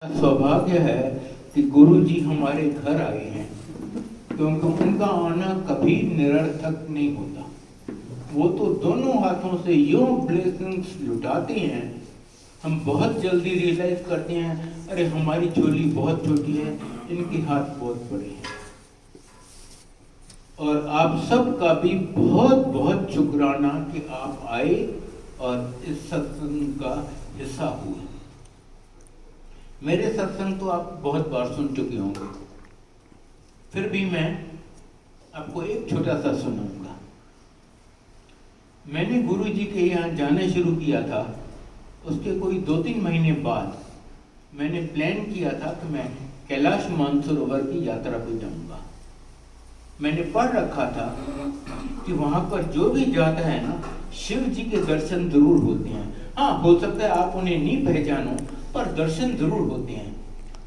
सौभाग्य है कि गुरु जी हमारे घर आए हैं, क्योंकि उनका आना कभी निरर्थक नहीं होता। वो तो दोनों हाथों से यूं ब्लेसिंग्स लुटाते हैं, हम बहुत जल्दी रियलाइज करते हैं अरे हमारी झोली बहुत छोटी है, इनके हाथ बहुत बड़े हैं। और आप सबका भी बहुत बहुत शुक्राना कि आप आए और इस सत्संग का हिस्सा हुए। मेरे सत्संग तो आप बहुत बार सुन चुके होंगे, फिर भी मैं आपको एक छोटा सा सुनाऊंगा। मैंने गुरु जी के यहाँ जाना शुरू किया था, उसके कोई 2-3 महीने बाद मैंने प्लान किया था कि मैं कैलाश मानसरोवर की यात्रा पर जाऊंगा। मैंने पढ़ रखा था कि वहां पर जो भी जाता है ना, शिव जी के दर्शन जरूर होते हैं। हाँ, हो सकता है आप उन्हें नहीं पहचानो, पर दर्शन जरूर होते हैं।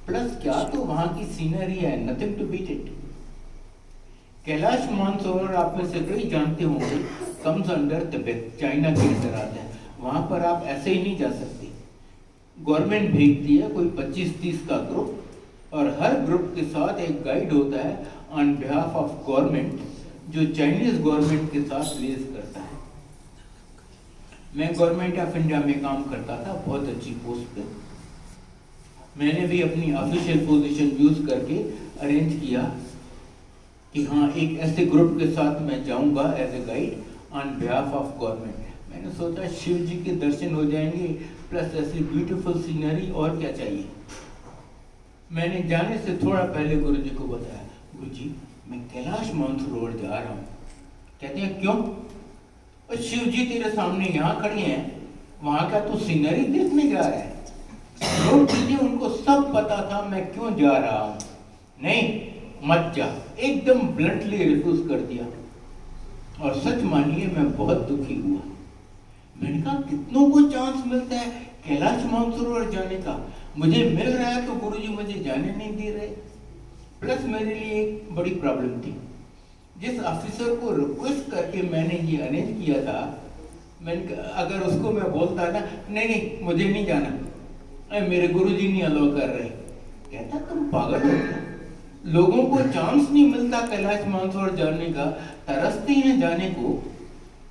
प्लस क्या तो वहां की सीनरी है, nothing to beat it. Kailash Mansarovar आप में से कई जानते होंगे, कम्स अंडर तिब्बत, चाइना के अंदर आता है। वहां पर आप ऐसे ही नहीं जा सकते, गवर्नमेंट भेजती है कोई 25-30 का ग्रुप, और हर ग्रुप के साथ एक गाइड होता है ऑन बिहाफ ऑफ गवर्नमेंट, जो चाइनीज गवर्नमेंट के साथ लिएज करता है। मैं गवर्नमेंट ऑफ इंडिया में काम करता था, बहुत अच्छी पोस्ट पे। मैंने भी अपनी ऑफिशियल पोजीशन यूज करके अरेंज किया कि हाँ, एक ऐसे ग्रुप के साथ मैं जाऊंगा as a guide on behalf of government. मैंने सोचा शिव जी के दर्शन हो जाएंगे, प्लस ऐसी ब्यूटीफुल सीनरी, और क्या चाहिए। मैंने जाने से थोड़ा पहले गुरु जी को बताया, गुरु जी मैं कैलाश मानसरोवर जा रहा हूँ। कहते हैं क्यों? और शिव जी तेरे सामने यहाँ खड़े हैं, वहां का तू सीनरी देखने जा रहा है। लोग चीजें उनको सब पता था मैं क्यों जा रहा हूँ। नहीं मत जा, एकदम ब्लंटली रिफ्यूज कर दिया। और सच मानिए मैं बहुत दुखी हुआ। मैंने कहा कितनों को चांस मिलता है कैलाश मानसरोवर जाने का, मुझे मिल रहा है तो गुरुजी मुझे जाने नहीं दे रहे। प्लस मेरे लिए एक बड़ी प्रॉब्लम थी, जिस ऑफिसर को रिक्वेस्ट करके मैंने ये अरेंज किया था, मैंने अगर उसको मैं बोलता ना नहीं नहीं मुझे नहीं जाना, मेरे गुरुजी नहीं अलाउ कर रहे, कहता तुम पागल हो क्या? लोगों को चांस नहीं मिलता कैलाश मानसरोवर जाने का, तरसते हैं जाने को।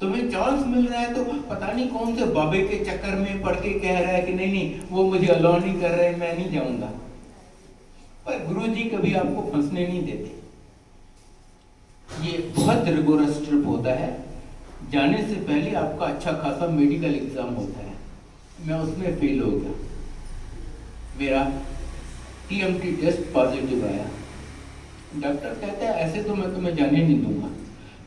तुम्हें चांस मिल रहा है तो पता नहीं कौन से बाबे के चक्कर में पड़ के कह रहा है कि नहीं नहीं वो मुझे अलाउ नहीं कर रहे, मैं नहीं जाऊंगा। पर गुरुजी कभी आपको फंसने नहीं देते। ये बहुत रिगोरस ट्रिप होता है। जाने से पहले आपका अच्छा खासा मेडिकल एग्जाम होता है। मैं उसमें फेल हो गया, मेरा TMT टेस्ट पॉजिटिव आया। डॉक्टर कहता है ऐसे तो मैं तुम्हें जाने नहीं दूंगा,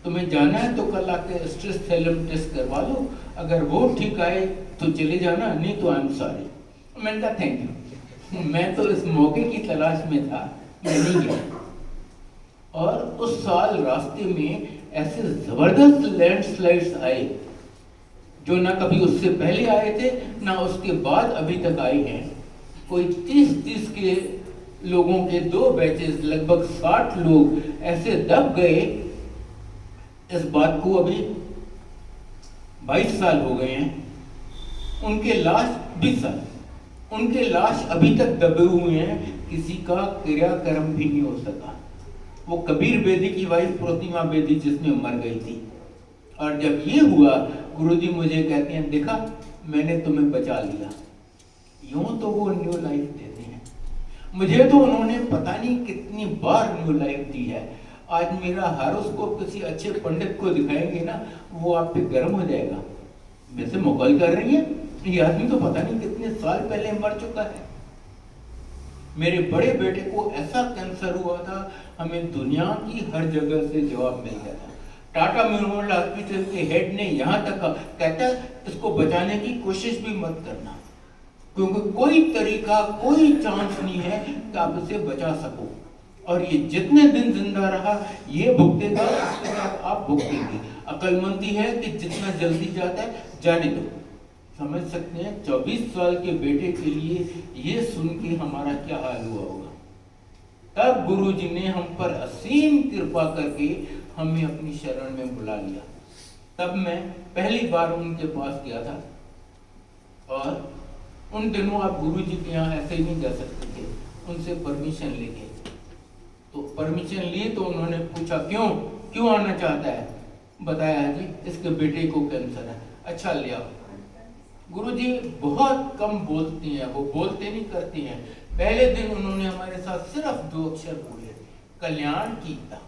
तुम्हें जाना है तो कल आके स्ट्रेस थैलेम टेस्ट करवा लो, अगर वो ठीक आए तो चले जाना, नहीं तो आई एम सॉरी। मैंने कहा थैंक यू, मैं तो इस मौके की तलाश में था, मैं नहीं गया। और उस साल रास्ते में ऐसे जबरदस्त लैंडस्लाइड्स आए जो ना कभी उससे पहले आए थे ना उसके बाद अभी तक आए हैं। कोई 30 के लोगों के 2 बैचेस, लगभग 60 लोग ऐसे दब गए। इस बात को अभी 22 साल हो गए हैं, उनके लाश 20 साल, उनके लाश अभी तक दबे हुए हैं, किसी का क्रियाक्रम भी नहीं हो सका। वो कबीर बेदी की वाइफ प्रतिमा बेदी जिसमें मर गई थी। और जब ये हुआ, गुरुजी मुझे कहते हैं देखा मैंने तुम्हें बचा लिया। यूं तो वो न्यू लाइफ देते हैं, मुझे तो उन्होंने पता नहीं कितनी बार न्यू लाइफ दी है। आज मेरा हॉरोस्कोप किसी अच्छे पंडित को दिखाएंगे ना, वो आप पे गर्म हो जाएगा। वैसे मुकल कर रही है, ये आदमी तो पता नहीं कितने साल पहले मर चुका है। मेरे बड़े बेटे को ऐसा कैंसर हुआ था, हमें दुनिया की हर जगह से जवाब मिल गया था। टाटा मेमोरियल हॉस्पिटल के हेड ने यहाँ तक कहता इसको बचाने की कोशिश भी मत करना, क्योंकि कोई तरीका, कोई चांस नहीं है कि आप इसे बचा सको। और ये जितने दिन जिंदा रहा ये भुगतेगा, उसके साथ आप भुगतेंगे। अक्लमंदी है कि जितना जल्दी जाता है जाने दो। समझ सकते हैं 24 साल के बेटे के लिए ये सुन के हमारा क्या हाल हुआ होगा। तब गुरुजी ने हम पर असीम कृपा करके हमें अपनी शरण में बुला लिया। तब मैं पहली बार उनके पास गया था और उन दिनों आप गुरुजी के यहाँ ऐसे ही नहीं जा सकते थे, उनसे परमिशन लेके। तो परमिशन ली तो उन्होंने पूछा क्यों आना चाहता है? बताया जी इसके बेटे को कैंसर है। अच्छा ले आओ। गुरुजी बहुत कम बोलती हैं, वो बोलते नहीं करती हैं। पहले दिन उन्होंने हमारे साथ सिर्फ 2 अक्षर बोले, कल्याण कीता।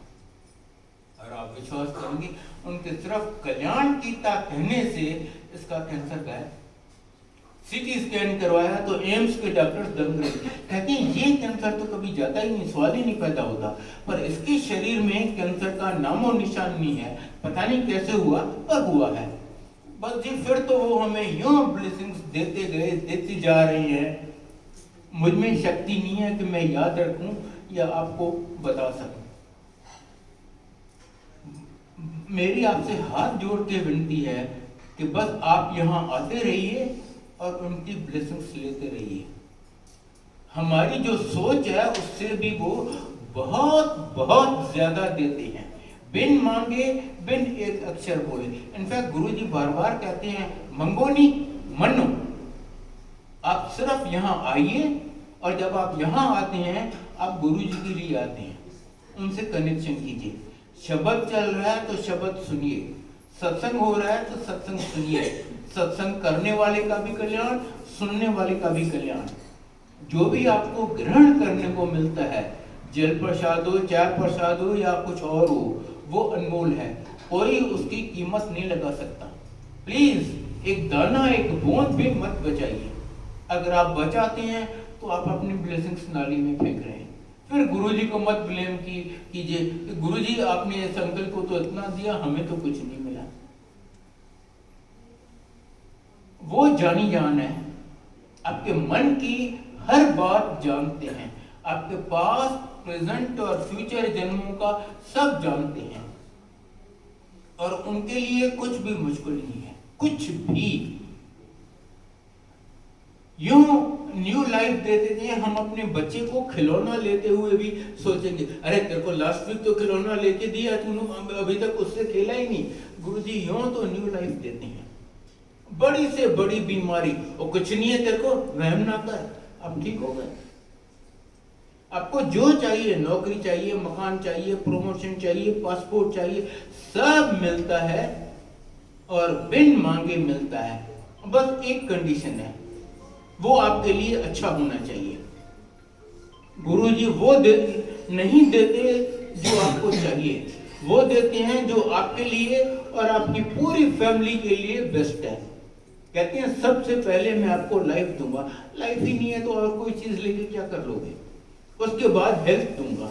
और आप विश्वास करेंगे उनके सिर्फ कल्याण कीता कहने से इसका कैंसर गायब। सीटी स्कैन करवाया तो एम्स के डॉक्टर्स दंग रहे, कहते हैं ये कैंसर तो कभी जाता ही नहीं, सवाल ही नहीं पैदा होता, पर इसके शरीर में कैंसर का नामो निशान नहीं है, पता नहीं कैसे हुआ पर हुआ है। बस जी फिर तो वो हमें यूं ब्लेसिंग्स देते गए, देती जा रही हैं। मुझ में शक्ति नहीं है कि मैं याद रखूं या आपको बता सकूं। मेरी आपसे हाथ जोड़ के विनती है कि बस आप यहाँ आते रहिए और उनकी ब्लेसिंग्स लेते रहिए। हमारी जो सोच है उससे भी वो बहुत बहुत ज्यादा देते हैं, बिन मांगे बिन एक अक्षर बोले। इनफैक्ट गुरुजी बार बार कहते हैं मंगो नहीं मनो। आप सिर्फ यहाँ आइए और जब आप यहाँ आते हैं आप गुरुजी के लिए आते हैं, उनसे कनेक्शन कीजिए। शब्द चल रहा है तो शब्द सुनिए, सत्संग हो रहा है तो सत्संग सुनिए। सत्संग करने वाले का भी कल्याण, सुनने वाले का भी कल्याण। जो भी आपको ग्रहण करने को मिलता है, जल प्रसाद हो, चाय प्रसाद हो या कुछ और हो, वो अनमोल है, कोई उसकी कीमत नहीं लगा सकता। प्लीज एक दाना, एक बूंद भी मत बचाइए। अगर आप बचाते हैं तो आप अपनी ब्लेसिंग्स नाली में फेंक रहे हैं। फिर गुरुजी को मत ब्लेम कीजिए, गुरुजी आपने इस अंकल को तो इतना दिया, हमें तो कुछ नहीं मिला। वो जानी जान है, आपके मन की हर बात जानते हैं, आपके पास प्रेजेंट और फ्यूचर जन्मों का सब जानते हैं, और उनके लिए कुछ भी मुश्किल नहीं है, कुछ भी। यूं न्यू लाइफ देते थे, हम अपने बच्चे को खिलौना लेते हुए भी सोचेंगे अरे तेरे को लास्ट वीक तो खिलौना लेके दिया, तूने अभी तक उससे खेला ही नहीं। गुरुजी यूं तो न्यू लाइफ देते हैं। बड़ी से बड़ी बीमारी और कुछ नहीं है तेरे को, वहम ना कर, अब ठीक हो गए। आपको जो चाहिए, नौकरी चाहिए, मकान चाहिए, प्रमोशन चाहिए, पासपोर्ट चाहिए, सब मिलता है और बिन मांगे मिलता है। बस एक कंडीशन है, वो आपके लिए अच्छा होना चाहिए। गुरुजी वो नहीं देते जो आपको चाहिए, वो देते हैं जो आपके लिए और आपकी पूरी फैमिली के लिए बेस्ट है। कहते हैं सबसे पहले मैं आपको लाइफ दूंगा, लाइफ ही नहीं है तो और कोई चीज लेके क्या कर लोगे। उसके बाद हेल्थ दूंगा।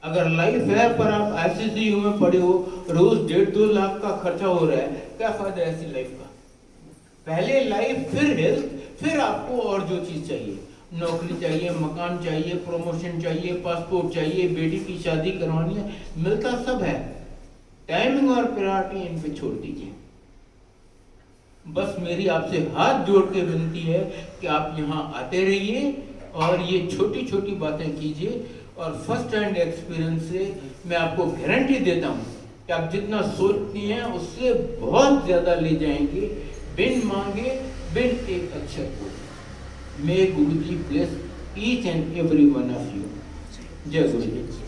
अगर लाइफ है पर आप आईसीयू में पड़े हो, रोज 1.5-2 लाख का खर्चा हो रहा है, क्या फायदा ऐसी लाइफ का। पहले लाइफ, फिर हेल्थ, फिर आपको और जो चीज चाहिए, नौकरी चाहिए, मकान चाहिए, प्रमोशन चाहिए, पासपोर्ट चाहिए, बेटी की शादी करवानी है, मिलता सब है। टाइमिंग और प्रायोरिटी इन पे छोड़ दीजिए। बस मेरी आपसे हाथ जोड़ के विनती है कि आप यहाँ आते रहिए और ये छोटी छोटी बातें कीजिए, और फर्स्ट हैंड एक्सपीरियंस से मैं आपको गारंटी देता हूँ कि आप जितना सोचती हैं उससे बहुत ज्यादा ले जाएंगे, बिन मांगे बिन एक अक्षर को। May Guru ji bless each and every one of you. जय गुरु जी।